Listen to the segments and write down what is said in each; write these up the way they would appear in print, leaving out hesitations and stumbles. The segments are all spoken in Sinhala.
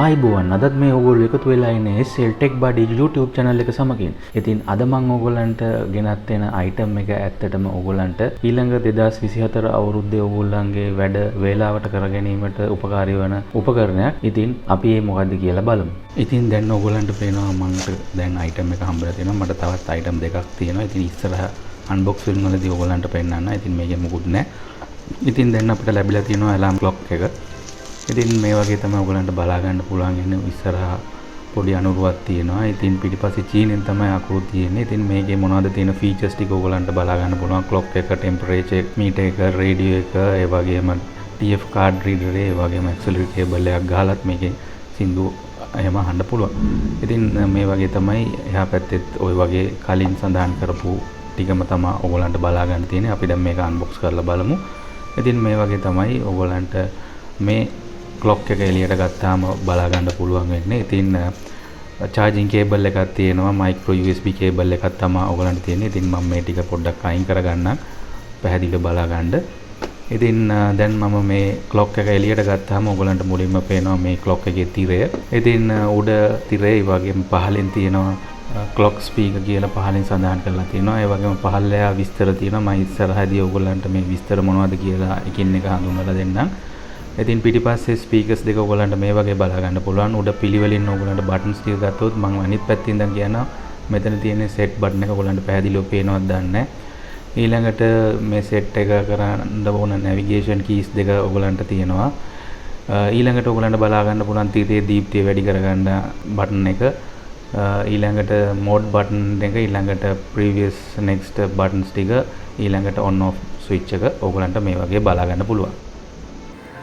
ආයිබෝවන් අදත් මේ ඔයගොල්ලෝ එකතු වෙලා ඉන්නේ SLTECHBUDDY YouTube channel එක සමගින්. ඉතින් අද මම ඔයගොල්ලන්ට ගෙනත් එන item එක ඇත්තටම ඔයගොල්ලන්ට ඊළඟ 2024 අවුරුද්දේ ඔයගොල්ලන්ගේ වැඩ වේලාවට කර ගැනීමට උපකාරී වන උපකරණයක්. ඉතින් අපි මේ මොකද්ද කියලා බලමු. ඉතින් දැන් ඔයගොල්ලන්ට පේනවා මන්ට දැන් item එක හම්බලා තියෙනවා. මට තවත් item දෙකක් තියෙනවා. ඉතින් ඉස්සරහ unboxing වලදී ඔයගොල්ලන්ට පෙන්නන්න. ඉතින් මේකේ මොකුත් නැහැ. ඉතින් දැන් අපිට ලැබිලා තියෙනවා alarm clock එක. ඉතින් මේ වගේ තමයි ඔයගලන්ට බලා ගන්න පුළුවන් ඉන්නේ ඉස්සරහා පොඩි අනුරුවක් තියෙනවා. ඉතින් පිටිපස්සේ චීනෙන් තමයි අකුරු තියෙන්නේ. ඉතින් මේකේ මොනවද තියෙන ෆීචර්ස් ටික ඔයගලන්ට බලා ගන්න පුළුවන්. ක්ලොක් එක, ටෙම්පරේචර් මීටර් එක, රේඩියෝ එක, ඒ වගේම TF කාඩ් රීඩර් ඒ වගේම ඇක්සලරි කේබල් එකක් ගහලත් මේකේ සින්දු එහෙම අහන්න පුළුවන්. ඉතින් මේ වගේ තමයි එහා පැත්තෙත් ওই වගේ කලින් සඳහන් කරපු ටිකම තමයි ඔයගලන්ට බලා ගන්න තියෙන්නේ. අපි දැන් මේක අන්බොක්ස් කරලා බලමු. ඉතින් මේ වගේ තමයි ඔයගලන්ට මේ ක්ලොක් එක එළියට ගත්තාම බලා ගන්න පුළුවන් වෙන්නේ. ඉතින් charging cable එකක් තියෙනවා, micro USB cable එකක් තමයි ඔයගලන්ට තියෙන්නේ. ඉතින් මම මේ ටික පොඩ්ඩක් අයින් කරගන්නම් පැහැදිලිව බලා ගන්න. ඉතින් දැන් මම මේ ක්ලොක් එක එළියට ගත්තාම ඔයගලන්ට මුලින්ම පේනවා මේ ක්ලොක් එකේ තිරය. ඉතින් උඩ තිරේ වගේම පහලින් තියෙනවා ක්ලොක් ස්පීකර් කියලා පහලින් සඳහන් කරලා තියෙනවා. ඒ වගේම පහළලා විස්තර තියෙනවා. මම ඉස්සරහදී ඔයගලන්ට මේ විස්තර මොනවද කියලා එකින් එක හඳුන්වලා දෙන්නම්. ඉතින් පිටිපස්සේ ස්පීකර්ස් දෙක ඔයගලන්ට මේ වගේ බලා ගන්න පුළුවන්. උඩ පිළිවෙලින් ඔයගලන්ට බටන්ස් ටික ගත්තොත් මම අනිත් පැත්තෙන් ඉඳන් කියනවා මෙතන තියෙන සෙට් බටන් එක ඔයගලන්ට පැහැදිලිව පේනවද දන්නේ නැහැ. ඊළඟට මේ සෙට් එක කරන්න ඕන නැවිගේෂන් කීස් දෙක ඔයගලන්ට තියෙනවා. ඊළඟට ඔයගලන්ට බලා ගන්න පුළුවන් තීතේ දීප්තිය වැඩි කරගන්න බටන් එක. ඊළඟට මෝඩ් බටන් එක, ඊළඟට previous next buttons ටික, ඊළඟට on off switch එක ඔයගලන්ට මේ වගේ බලා ගන්න පුළුවන්.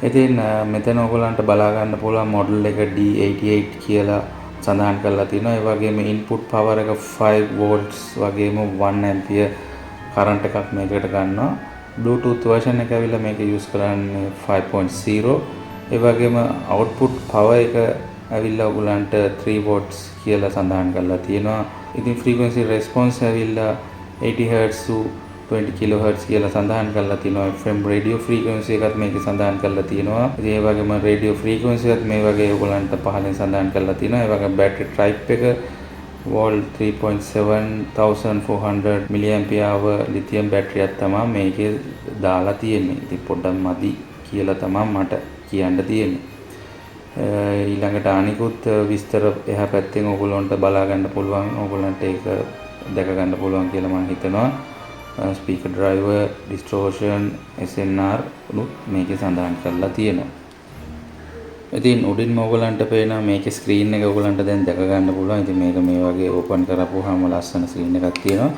ඉතින් මෙතන ඔයගලන්ට බලා ගන්න පුළුවන් මොඩල් එක D88 කියලා සඳහන් කරලා තියෙනවා. ඒ වගේම input power එක 5 volts වගේම 1 ampere current එකක් මේකට ගන්නවා. Bluetooth version එක ඇවිල්ලා මේක use කරන්නේ 5.0. ඒ වගේම output power එක ඇවිල්ලා ඔයගලන්ට 3 watts කියලා සඳහන් කරලා තියෙනවා. ඉතින් frequency response ඇවිල්ලා 80 Hz 20 kHz කියලා සඳහන් කරලා තියෙනවා. FM radio frequency එකත් මේකේ සඳහන් කරලා තියෙනවා. ඉතින් ඒ වගේම radio frequency එකත් මේ වගේ ඔයගලන්ට පහලින් සඳහන් කරලා තියෙනවා. ඒ වගේම battery type එක volt 3.7 1400 mAh lithium battery එකක් තමයි මේකේ දාලා තියෙන්නේ. ඉතින් පොඩ්ඩක් මදි කියලා තමයි මට කියන්න තියෙන්නේ. ඊළඟට අනිකුත් විස්තර එහා පැත්තෙන් ඔයගලන්ට බලා ගන්න පුළුවන්. ඔයගලන්ට ඒක දැක ගන්න පුළුවන් කියලා මම හිතනවා. speaker driver, distortion, SNR උත් මේකේ සඳහන් කරලා තියෙනවා. ඉතින් උඩින්ම ඔයගලන්ට පේනවා මේකේ screen එක ඔයගලන්ට දැන් දැක ගන්න පුළුවන්. ඉතින් මේක මේ වගේ open කරපුවාම ලස්සන screen එකක් තියෙනවා.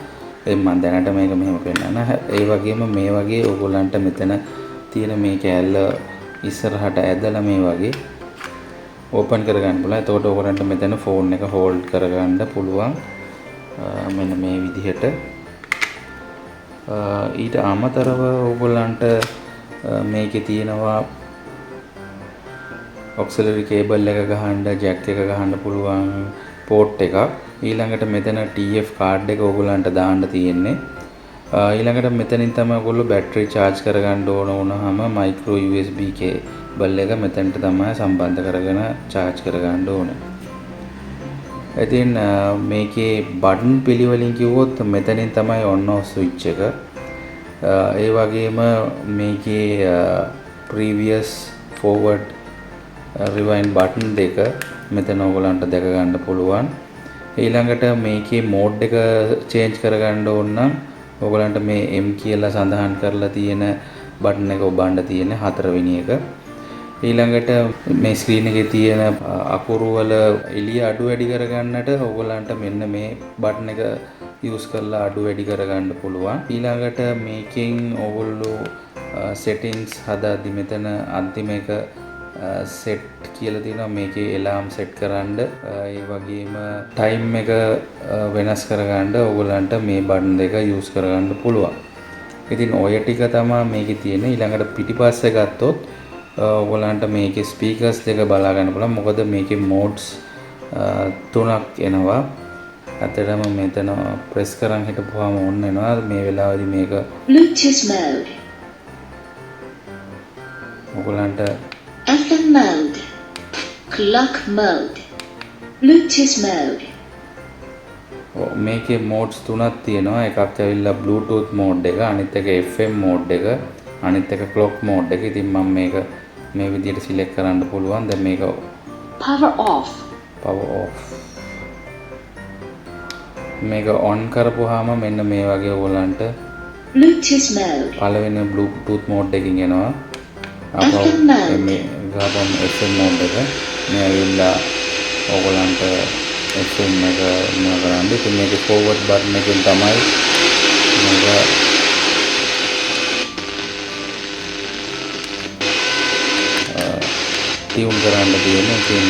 දැන් මම දැනට මේක මෙහෙම පෙන්නන්න. ඒ වගේම මේ වගේ ඔයගලන්ට මෙතන තියෙන මේ කෑල්ල ඉස්සරහට ඇදලා මේ වගේ open කරගන්න පුළුවන්. එතකොට ඔයගලන්ට මෙතන phone එක hold කරගන්න පුළුවන්. මෙන්න මේ විදිහට. ඊට අමතරව ඔයගලන්ට මේකේ තියෙනවා auxiliary cable එක ගහන්න, jack එක ගහන්න පුළුවන් port එකක්. ඊළඟට මෙතන TF card එක ඔයගලන්ට දාන්න තියෙන්නේ. ඊළඟට මෙතනින් තමයි ඔයගොල්ලෝ battery charge කරගන්න ඕන වුණාම micro USB cable එක මෙතනට තමයි සම්බන්ධ කරගෙන charge කරගන්න ඕනේ. ඉතින් මේකේ බටන් පිළිවෙලින් කිව්වොත් මෙතනින් තමයි on off switch එක. ඒ වගේම මේකේ previous forward rewind button දෙක මෙතන ඔයගලන්ට දැක ගන්න පුළුවන්. ඊළඟට මේකේ mode එක change කරගන්න ඕන නම් ඔයගලන්ට මේ M කියලා සඳහන් කරලා තියෙන බටන් එක ඔබන්න තියෙන 4 වෙනි එක. ඊළඟට මේ ස්ක්‍රීන් එකේ තියෙන අකුරු වල එළිය අඩු වැඩි කරගන්නට ඔයගලන්ට මෙන්න මේ බටන් එක යූස් කරලා අඩු වැඩි කරගන්න පුළුවන්. ඊළඟට මේකෙන් ඔයගොල්ලෝ settings හදාද්දි මෙතන අන්තිම එක set කියලා තියෙනවා. මේකේ alarm set කරන්න, ඒ වගේම time එක වෙනස් කරගන්න ඔයගලන්ට මේ බටන් දෙක යූස් කරගන්න පුළුවන්. ඉතින් ඔය ටික තමයි මේකේ තියෙන්නේ. ඊළඟට පිටිපස්සේ ගත්තොත් ඔයගලන්ට මේකේ ස්පීකර්ස් දෙක බලා ගන්න පුළුවන්. මොකද මේකේ modes 3ක් එනවා. ඇත්තටම මෙතන press කරන් හිටපුවාම on වෙනවා. මේ වෙලාවේදී මේක Bluetooth mode, ඔයගලන්ට FM mode, Clock mode. Bluetooth mode. මේකේ මෝඩ්ස් තුනක් තියෙනවා. එකක් ඇවිල්ලා Bluetooth mode එක, අනිත් එක FM mode එක, අනිත් එක clock mode එක. ඉතින් මම මේක මේ විදිහට සිලෙක්ට් කරන්න පුළුවන්. දැන් මේක power off. මේක on කරපුවාම මෙන්න මේ වගේ ඔයගලන්ට Bluetooth mode. පළවෙනි Bluetooth mode එකකින් එනවා. FM mode. මේ ගාපම් FM mode එක. මේ ඇවිල්ලා ඔයගලන්ට FM එක මොන කරන්නේ? ඉතින් මේකේ forward button එකෙන් තමයි මේක ටියුන් කරන්න තියෙන්නේ. ඉතින්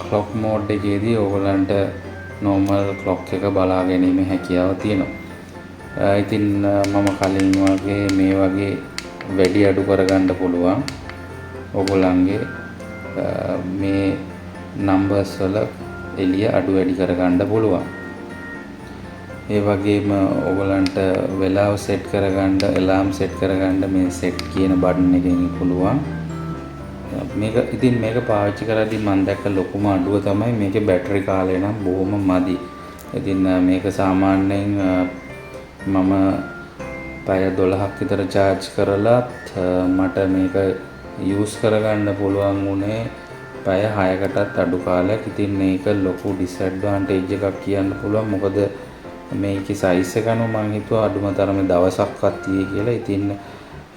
clock mode එකේදී ඔයගලන්ට normal clock එක බලා ගැනීම හැකියාව තියෙනවා. ඉතින් මම කලින් වගේ මේ වගේ වැඩි අඩු කරගන්න පුළුවන්. ඔයගලන්ගේ මේ numbers වල එළිය අඩු වැඩි කරගන්න පුළුවන්. ඒ වගේම ඔයගලන්ට වෙලාව සෙට් කරගන්න, alarm සෙට් කරගන්න මේ set කියන බටන් එකෙන් පුළුවන්. මේක පාවිච්චි කරද්දී මම දැක්ක ලොකුම අඩුව තමයි මේකේ බැටරි කාලය නම් බොහොම මදි. ඉතින් මේක සාමාන්‍යයෙන් මම පැය 12ක් විතර charge කරලත් මට මේක use කරගන්න පුළුවන් වුණේ පැය 6කටත් අඩු කාලයක්. ඉතින් මේක ලොකු disadvantage එකක් කියන්න පුළුවන්. මොකද මේකේ size එක අනුව මම හිතුවා අඩුම තරමේ දවසක්වත් තියෙයි කියලා. ඉතින්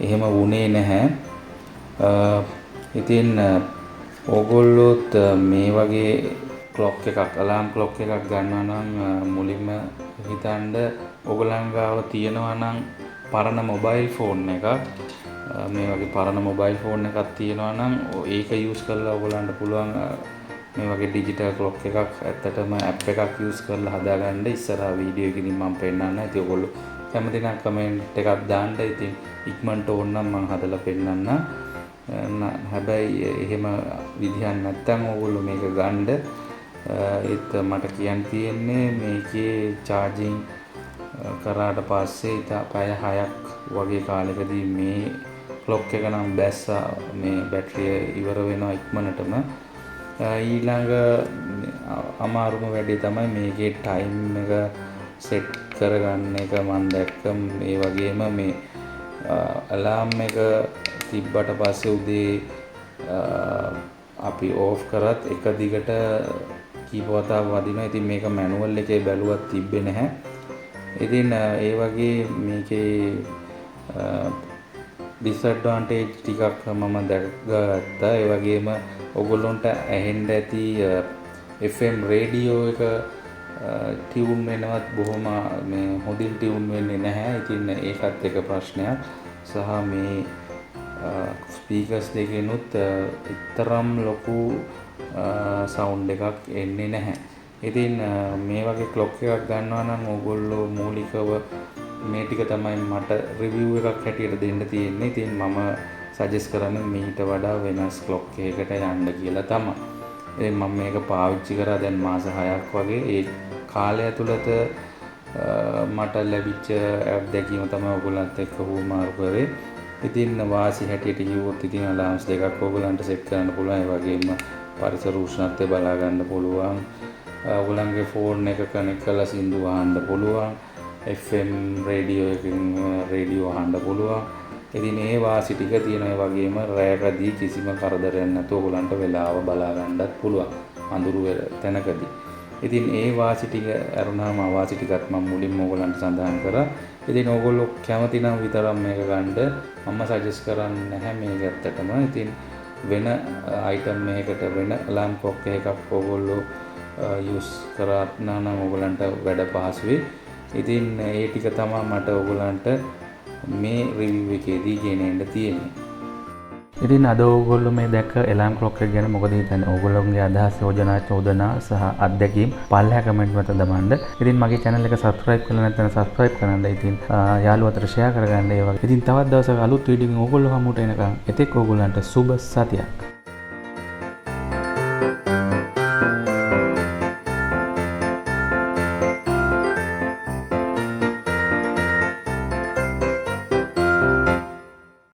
එහෙම වුණේ නැහැ. ඉතින් ඕගොල්ලොත් මේ වගේ clock එකක්, alarm clock එකක් ගන්නවා නම් මුලින්ම හිතන්න ඕගොල්ලන් ගාව තියෙනවා නම් පරණ mobile phone එකක්, මේ වගේ පරණ mobile phone එකක් තියෙනවා නම් ඒක use කරලා ඕගොල්ලන්ට පුළුවන් මේ වගේ digital clock එකක් ඇත්තටම app එකක් use කරලා හදාගන්න. ඉස්සරහා වීඩියෝ එකකින් මම පෙන්නන්නම්. ඉතින් ඕගොල්ලෝ කැමති නම් comment එකක් දාන්න. ඉතින් ඉක්මනට ඕන නම් මම හදලා පෙන්නන්නම්. හැබැයි එහෙම විදිහක් නැත්තම් ඕගොල්ලෝ මේක ගන්න. ඒත් මට කියන්න තියෙන්නේ මේකේ charging කරාට පස්සේ පැය 6ක් වගේ කාලෙකදී මේ clock එක නම් බැස්සා මේ බැටරිය ඉවර වෙනවා ඉක්මනටම. ඊළඟ අමාරුම වැඩේ තමයි මේකේ time එක set කරගන්න එක. මම දැක්ක ඒ වගේම මේ alarm එක තිබ්බට පස්සේ උදේ අපි ඕෆ් කරත් එක දිගට කීප වතාවක් වදිනවා. ඉතින් මේක මැනුවල් එකේ බැලුවත් තිබ්බේ නැහැ. ඉතින් ඒ වගේ මේකේ disadvantage ටිකක් මම දැක්ගත්තා. ඒ වගේම ඔයගොල්ලොන්ට ඇහෙන්න ඇති FM රේඩියෝ එක ටියුන් වෙනවත් බොහොම මේ හොඳින් ටියුන් වෙන්නේ නැහැ. ඉතින් ඒකත් එක ප්‍රශ්නයක්. සහ මේ ස්පීකර්ස් දෙකෙනුත් තරම් ලොකු සවුන්ඩ් එකක් එන්නේ නැහැ. ඉතින් මේ වගේ ක්ලොක් එකක් ගන්නවා නම් ඕගොල්ලෝ මූලිකව මේ ටික තමයි මට රිවිව් එකක් හැටියට දෙන්න තියෙන්නේ. ඉතින් මම සජෙස්ට් කරන්නේ මීට වඩා වෙනස් ක්ලොක් එකකට යන්න කියලා තමයි. ඉතින් මම මේක පාවිච්චි කරා දැන් මාස 6ක් වගේ. ඒ කාලය ඇතුළත මට ලැබිච්ච අත්දැකීම තමයි ඔයගොල්ලන්ත් එක්ක හුවමාරු කරේ. ඉතින් වාසි හැටියට කිව්වොත් ඉතින් alarms දෙකක් ඔයගොල්ලන්ට සෙට් කරන්න පුළුවන්. ඒ වගේම පරිසර උෂ්ණත්වය බලා ගන්න පුළුවන්. ඔයගොල්ලන්ගේ ෆෝන් එක කනෙක්ට් කරලා සින්දු අහන්න පුළුවන්. FM රේඩියෝ එකකින් රේඩියෝ අහන්න පුළුවන්. ඉතින් ඒ වාසි ටික තියෙන. ඒ වගේම රැයකදී කිසිම කරදරයක් නැතුව ඔයගොල්ලන්ට වෙලාව බලා ගන්නත් පුළුවන් අඳුරු තැනකදී. ඉතින් ඒ වාසි ටික අරුණාම වාසි ටිකත් මම මුලින්ම ඔයගොල්ලන්ට සඳහන් කරා. ඉතින් ඕගොල්ලෝ කැමති නම් විතරක් මේක ගන්න. මම සජෙස්ට් කරන්නේ නැහැ මේක ඇත්තටම. ඉතින් වෙන item එකකට වෙන alarm clock එකක් ඕගොල්ලෝ use කරා නම් ඕගොල්ලන්ට වැඩ පහසුයි. ඉතින් ඒ ටික තමයි මට ඕගොල්ලන්ට මේ රිවිව් එකේදී ගෙනෙන්න තියෙන්නේ. ඉතින් අද ඕගොල්ලෝ මේ දැක්ක alarm clock එක ගැන මොකද හිතන්නේ? ඕගොල්ලෝගේ අදහස්, යෝජනා, චෝදනා සහ අත්දැකීම් පල්ලෙහා කමෙන්ට් මත දමන්න. ඉතින් මගේ channel එක subscribe කරලා නැත්නම් subscribe කරන්න. ඉතින් යාළුවෝ අතර share කරගන්න ඒ වගේ. ඉතින් තවත් දවසක අලුත් වීඩියෝ එකකින් ඕගොල්ලෝ හමුවට එනකම් එතෙක් ඕගොල්ලන්ට සුබ සතියක්.